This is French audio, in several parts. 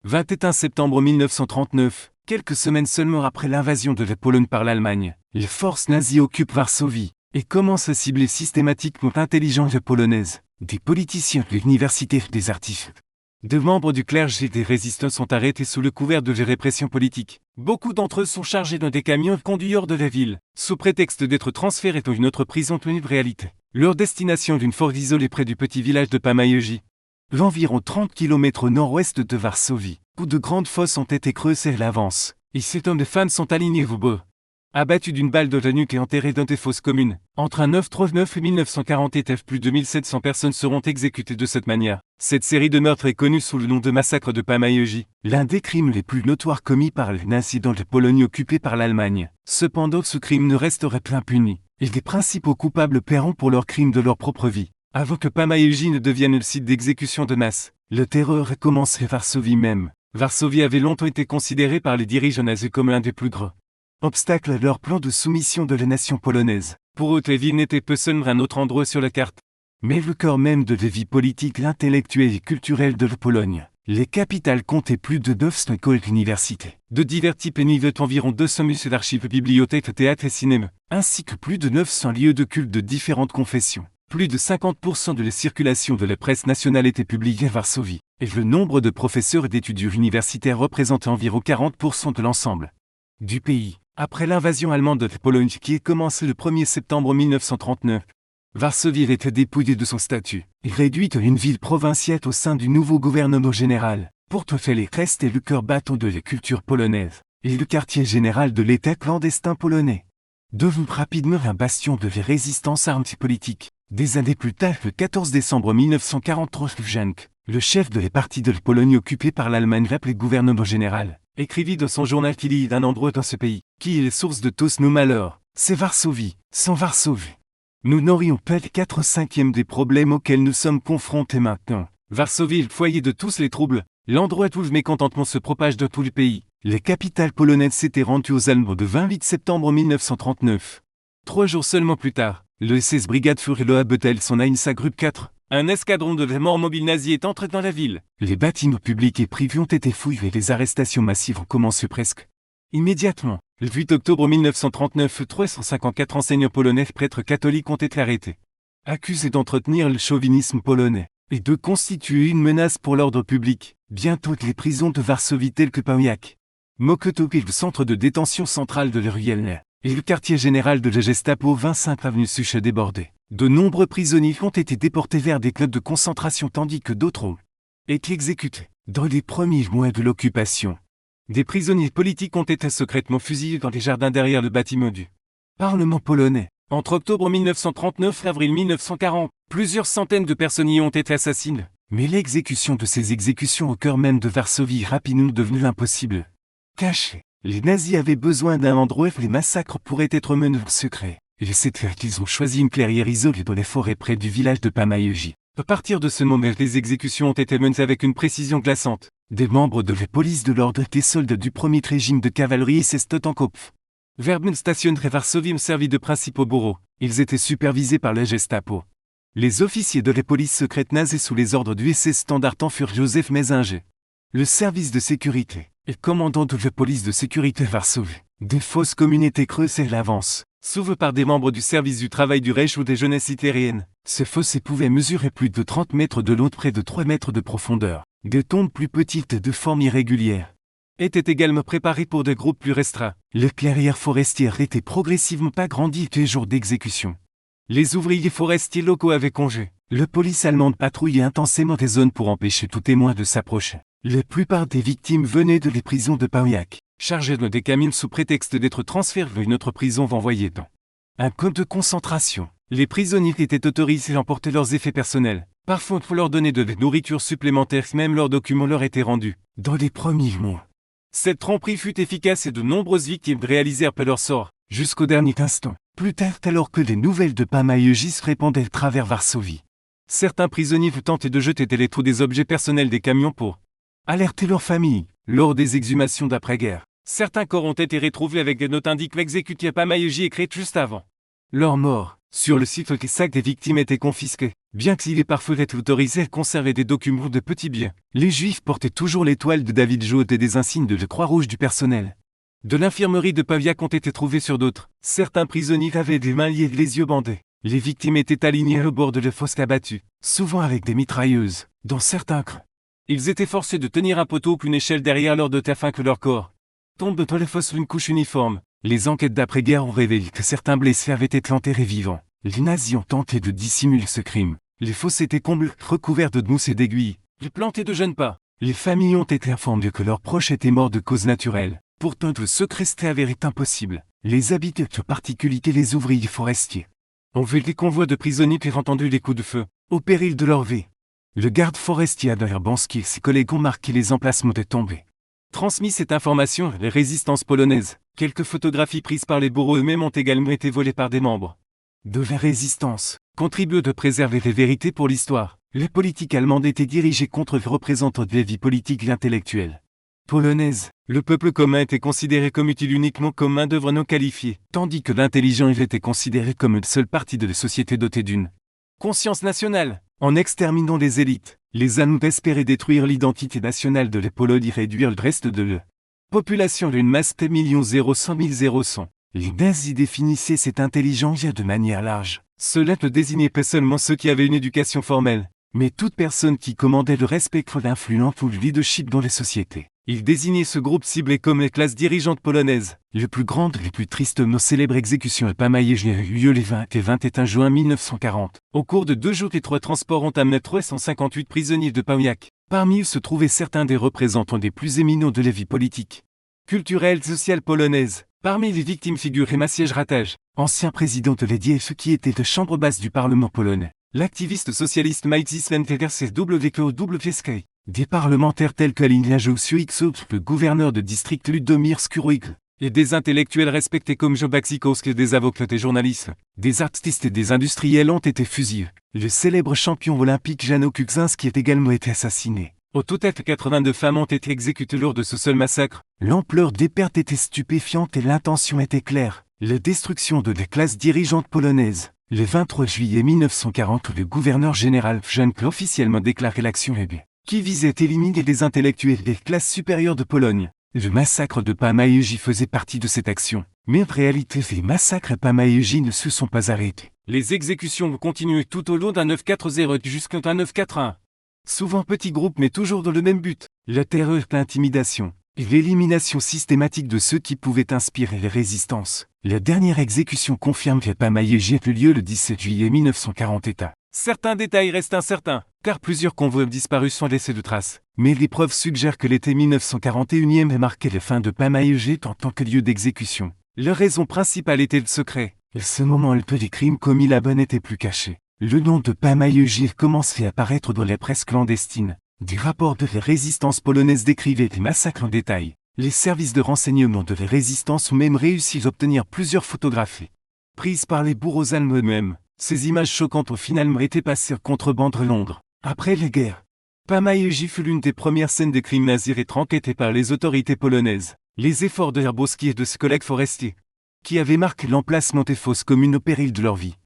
21 septembre 1939, quelques semaines seulement après l'invasion de la Pologne par l'Allemagne, les forces nazies occupent Varsovie et commencent à cibler systématiquement l'intelligence polonaise, des politiciens de l'université, des artistes. Deux membres du clergé et des résistants sont arrêtés sous le couvert de répression politique. Beaucoup d'entre eux sont chargés dans des camions conduits hors de la ville, sous prétexte d'être transférés dans une autre prison tenue de réalité. Leur destination d'une forêt isolée près du petit village de Pamajewie. Environ 30 km au nord-ouest de Varsovie, où de grandes fosses ont été creusées à l'avance, et 7 hommes de fans sont alignés au bas. Abattus d'une balle de la nuque et enterrés dans des fosses communes. Entre 1939 et 1940, plus de 1700 personnes seront exécutées de cette manière. Cette série de meurtres est connue sous le nom de massacre de Pamajewie, l'un des crimes les plus notoires commis par les nazis dans la Pologne occupée par l'Allemagne. Cependant, ce crime ne resterait pas impuni, et les principaux coupables paieront pour leurs crimes de leur propre vie. Avant que Pamajewie ne devienne le site d'exécution de masse, le terreur a commencé à Varsovie même. Varsovie avait longtemps été considérée par les dirigeants nazis comme l'un des plus grands obstacle à leur plan de soumission de la nation polonaise. Pour eux, la ville n'était pas seulement un autre endroit sur la carte, mais le cœur même de la vie politique, intellectuelle et culturelle de la Pologne. Les capitales comptaient plus de 900 écoles et universités, de divers types et niveaux, environ 200 musées d'archives, bibliothèques, théâtres et cinéma, ainsi que plus de 900 lieux de culte de différentes confessions. Plus de 50% de la circulation de la presse nationale était publiée à Varsovie, et le nombre de professeurs et d'étudiants universitaires représentait environ 40% de l'ensemble du pays. Après l'invasion allemande de la Pologne qui a commencé le 1er septembre 1939, Varsovie avait été dépouillée de son statut et réduite à une ville provinciale au sein du nouveau gouvernement général. Portefeuille restait le cœur battant de la culture polonaise et le quartier général de l'État clandestin polonais. Devenu rapidement un bastion de la résistance anti-politique. Des années plus tard, le 14 décembre 1943, Jank, le chef de la partie de la Pologne occupée par l'Allemagne, appelé gouvernement général, écrivit dans son journal qu'il y a un endroit dans ce pays qui est la source de tous nos malheurs. C'est Varsovie. Sans Varsovie, nous n'aurions pas les 4/5 des problèmes auxquels nous sommes confrontés maintenant. Varsovie est le foyer de tous les troubles, l'endroit où le mécontentement se propage dans tout le pays. Les capitales polonaises s'étaient rendues aux Allemands le 28 septembre 1939. 3 jours seulement plus tard, le SS Brigade für Betel son Einsa Group 4, un escadron de la mort mobile nazi est entré dans la ville. Les bâtiments publics et privés ont été fouillés et les arrestations massives ont commencé presque immédiatement. Le 8 octobre 1939, 354 enseignants polonais prêtres catholiques ont été arrêtés, accusés d'entretenir le chauvinisme polonais et de constituer une menace pour l'ordre public. Bientôt les prisons de Varsovie telles que Pawiak, Mokotow et le centre de détention central de l'Urielne, et le quartier général de la Gestapo 25 avenue Suche débordé. De nombreux prisonniers ont été déportés vers des clubs de concentration tandis que d'autres ont été exécutés. Dans les premiers mois de l'occupation, des prisonniers politiques ont été secrètement fusillés dans les jardins derrière le bâtiment du Parlement polonais. Entre octobre 1939 et avril 1940, plusieurs centaines de personnes y ont été assassinées. Mais l'exécution de ces exécutions au cœur même de Varsovie est rapidement devenue impossible. Cachés, les nazis avaient besoin d'un endroit où les massacres pourraient être menés en secret. Et c'est là qu'ils ont choisi une clairière isolée dans les forêts près du village de Pamajewie. À partir de ce moment, les exécutions ont été menées avec une précision glaçante. Des membres de la police de l'ordre, des soldats du 1er régime de cavalerie SS Totenkopf, Verben stationné à Varsovie ont servi de principaux bourreaux. Ils étaient supervisés par la Gestapo. Les officiers de la police secrète nazie sous les ordres du SS Standarten furent Joseph Messinger, le service de sécurité, et commandant de la police de sécurité à Varsovie. Des fosses communes étaient creusées à l'avance, souvent par des membres du service du travail du Reich ou des jeunesses hitlériennes. Ces fossés pouvaient mesurer plus de 30 mètres de long, près de 3 mètres de profondeur. Des tombes plus petites de forme irrégulière étaient également préparées pour des groupes plus restreints. Les clairières forestières étaient progressivement agrandies les jours d'exécution. Les ouvriers forestiers locaux avaient congé. La police allemande patrouillait intensément des zones pour empêcher tout témoin de s'approcher. La plupart des victimes venaient de les prisons de Pawiak, chargées de des camions sous prétexte d'être transférées vers une autre prison envoyée dans un camp de concentration. Les prisonniers étaient autorisés à emporter leurs effets personnels. Parfois, pour leur donner de la nourriture supplémentaire, même leurs documents leur étaient rendus. Dans les premiers mois, cette tromperie fut efficace et de nombreuses victimes réalisèrent peu leur sort, jusqu'au dernier instant. Plus tard, alors que les nouvelles de Pamajewie se répandaient à travers Varsovie, certains prisonniers tentaient de jeter les trous des objets personnels des camions pour alerter leurs familles. Lors des exhumations d'après-guerre, certains corps ont été retrouvés avec des notes indiquant exécutés à Pamajewie écrites juste avant leur mort. Sur le site, les sacs des victimes étaient confisqués. Bien qu'il ait parfois été autorisé à conserver des documents de petits biens, les Juifs portaient toujours l'étoile de David Joad et des insignes de la Croix-Rouge du personnel. De l'infirmerie de Paviac ont été trouvés sur d'autres. Certains prisonniers avaient des mains liées et les yeux bandés. Les victimes étaient alignées au bord de la fosse abattue, souvent avec des mitrailleuses, dans certains creux. Ils étaient forcés de tenir un poteau ou une échelle derrière leur dos afin que leur corps tombe dans la fosse une couche uniforme. Les enquêtes d'après-guerre ont révélé que certains blessés avaient été enterrés vivants. Les nazis ont tenté de dissimuler ce crime. Les fosses étaient comblées, recouvertes de mousse et d'aiguilles, plantées de jeunes pas. Les familles ont été informées que leurs proches étaient morts de cause naturelle. Pourtant, le secret s'était avéré impossible. Les habitants, en particulier les ouvriers forestiers, ont vu les convois de prisonniers et entendu les coups de feu, au péril de leur vie. Le garde forestier Adair Bansky et ses collègues ont marqué les emplacements des tombés. Transmis cette information à la résistance polonaise. Quelques photographies prises par les bourreaux eux-mêmes ont également été volées par des membres de la résistance, contribuent de préserver les vérités pour l'histoire. Les politiques allemandes étaient dirigées contre les représentants de la vie politique et intellectuelle polonaise. Le peuple commun était considéré comme utile uniquement comme main-d'œuvre non qualifiée, tandis que l'intelligent était considéré comme une seule partie de la société dotée d'une conscience nationale. En exterminant les élites, les Allemands espéraient détruire l'identité nationale de la Pologne et réduire le reste de la population d'une masse de 100 000. Les nazis définissaient cette intelligence de manière large. Cela ne désignait pas seulement ceux qui avaient une éducation formelle, mais toute personne qui commandait le respect de l'influence ou le leadership dans les sociétés. Ils désignaient ce groupe ciblé comme les classes dirigeantes polonaises. Le plus grande et le plus triste de nos célèbres exécutions à Pamayéji a eu lieu les 20 et 21 juin 1940. Au cours de 2 jours, les 3 transports ont amené 358 prisonniers de Pawiak. Parmi eux se trouvaient certains des représentants des plus éminents de la vie politique, culturelle et sociale polonaise. Parmi les victimes figuraient Maciej Rataj, ancien président de l'EDF qui était de chambre basse du Parlement polonais. L'activiste socialiste Maciej Sventegers et WKOWSK. Des parlementaires tels qu'Alina Jousiuk, le gouverneur de district Ludomir Skuroig, et des intellectuels respectés comme Jobak Zikowski, des avocats et journalistes, des artistes et des industriels ont été fusillés. Le célèbre champion olympique Jano Kuczynski a également été assassiné. Au total, 82 femmes ont été exécutées lors de ce seul massacre. L'ampleur des pertes était stupéfiante et l'intention était claire. La destruction de la classe dirigeante polonaise. Le 23 juillet 1940, le gouverneur général Wrząk a officiellement déclaré l'action qui visait à éliminer les intellectuels des classes supérieures de Pologne. Le massacre de Pamayéji faisait partie de cette action. Mais en réalité, les massacres à Pamayéji ne se sont pas arrêtés. Les exécutions ont continué tout au long d'un 940 jusqu'à un 941. Souvent petits groupes mais toujours dans le même but. La terreur, l'intimidation et l'élimination systématique de ceux qui pouvaient inspirer les résistances. La dernière exécution confirme qu'à Pamayéji a eu lieu le 17 juillet 1940 état. Certains détails restent incertains, car plusieurs convois disparus sont laissés de traces. Mais les preuves suggèrent que l'été 1941 a marqué la fin de Pamayéji en tant que lieu d'exécution. Leur raison principale était le secret. À ce moment, le peu des crimes commis là-bas n'était plus caché. Le nom de Pamayéji commençait à apparaître dans la presse clandestine. Des rapports de la résistance polonaise décrivaient les massacres en détail. Les services de renseignement de la résistance ont même réussi à obtenir plusieurs photographies prises par les bourreaux allemands eux-mêmes. Ces images choquantes ont finalement été passées en contrebande à Londres. Après la guerre, Pamayéji fut l'une des premières scènes de crimes nazis et enquêtées par les autorités polonaises. Les efforts de Herbowski et de ses collègues forestiers, qui avaient marqué l'emplacement des fosses communes au péril de leur vie,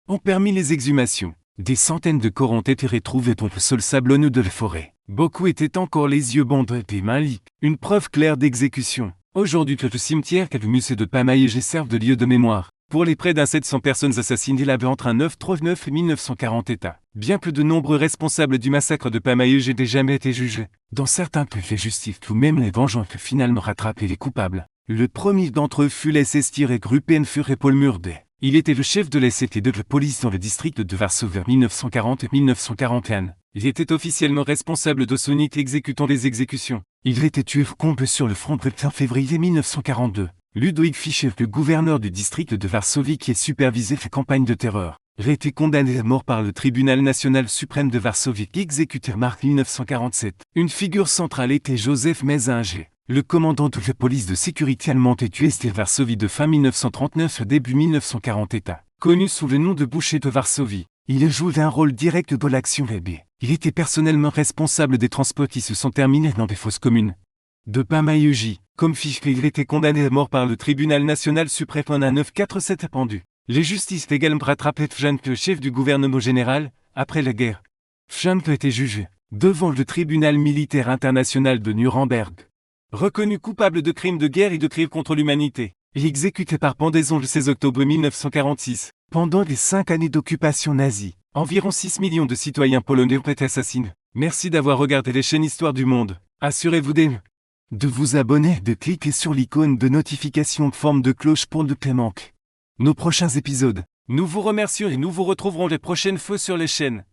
ont permis les exhumations. Des centaines de corps ont été retrouvés dans le sol sablonneux de la forêt. Beaucoup étaient encore les yeux bandés et mains liées. Une preuve claire d'exécution. Aujourd'hui, le cimetière et le musée de Pamayéji servent de lieu de mémoire pour les près d'un 700 personnes assassinées là-bas entre un 939 et 1940 états. Bien que de nombreux responsables du massacre de Pamayéji n'aient jamais été jugés, dans certains cas la justice ou même les vengeances ont finalement rattrapé les coupables. Le premier d'entre eux fut l'SS Gruppenführer Paul Murday. Il était le chef de la ST de la police dans le district de Varsovie 1940 et 1941. Il était officiellement responsable de son unité exécutant les exécutions. Il était tué au comble sur le front le 1 février 1942. Ludwig Fischer, le gouverneur du district de Varsovie qui a supervisé la campagne de terreur, a été condamné à mort par le tribunal national suprême de Varsovie qui exécutait en mars 1947. Une figure centrale était Joseph Messinger, le commandant de la police de sécurité allemande et tué à Varsovie de fin 1939 à début 1940 état. Connu sous le nom de boucher de Varsovie, il a joué un rôle direct dans l'action VB. Il était personnellement responsable des transports qui se sont terminés dans des fosses communes de Pamayéji. Comme Fischer, il était condamné à mort par le tribunal national suprême en un 947 pendu. Les justices légales rattrapent Fjank, le chef du gouvernement général, après la guerre. Fjank a été jugé devant le tribunal militaire international de Nuremberg. Reconnu coupable de crimes de guerre et de crimes contre l'humanité, et exécuté par pendaison le 16 octobre 1946. Pendant les 5 années d'occupation nazie, environ 6 millions de citoyens polonais ont été assassinés. Merci d'avoir regardé les chaînes Histoire du Monde. Assurez-vous de vous abonner, de cliquer sur l'icône de notification en forme de cloche pour ne pas manquer nos prochains épisodes. Nous vous remercions et nous vous retrouverons les prochaines fois sur les chaînes.